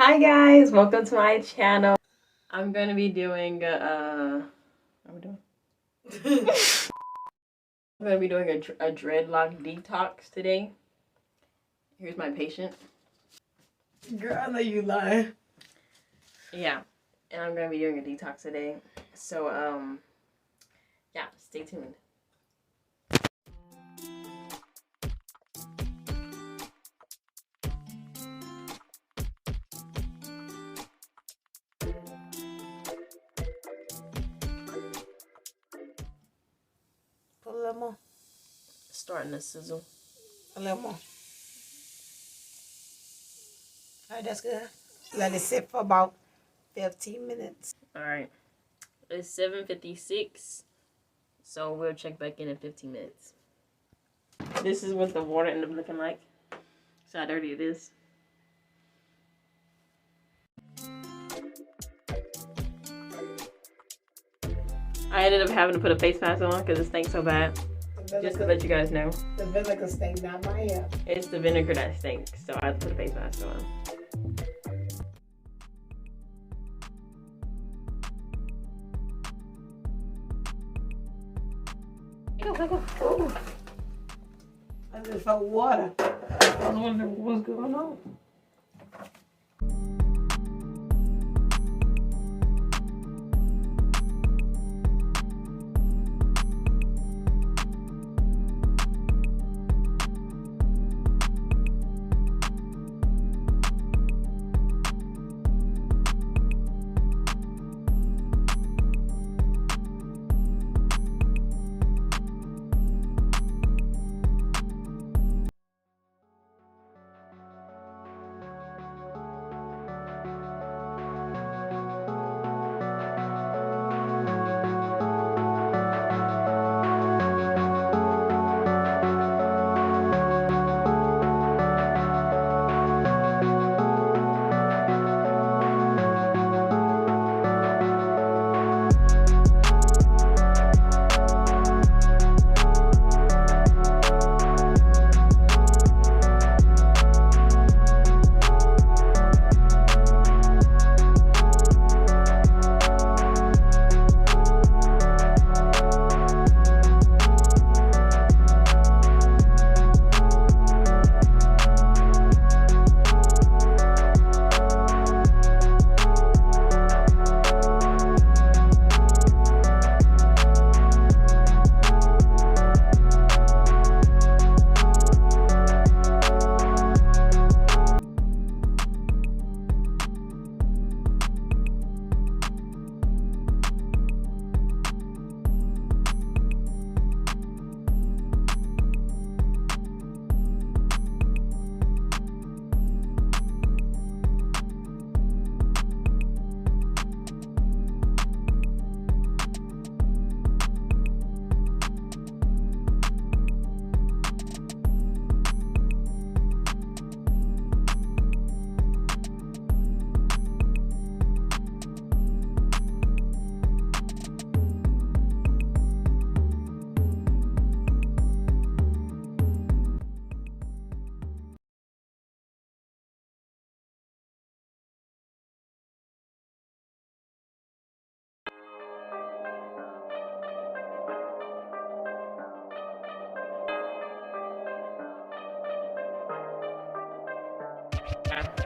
Hi guys, welcome to my channel. I'm gonna be doing what are we doing? I'm gonna be doing a dreadlock detox today. Here's my patient. Girl, I know you lying. Yeah, and I'm gonna be doing a detox today. So yeah, stay tuned. Put a little more. Starting to sizzle. A little more. Alright, that's good. Let it sit for about 15 minutes. Alright. It's 7:56. So we'll check back in 15 minutes. This is what the water ended up looking like. See how dirty it is. I ended up having to put a face mask on because it stinks so bad. Just to let you guys know. The vinegar stink, not my hair. It's the vinegar that stinks, so I had to put a face mask on. Go. I just felt water. I was wondering what's going on.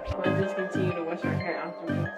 I'm gonna just continue to wash our hair afterwards.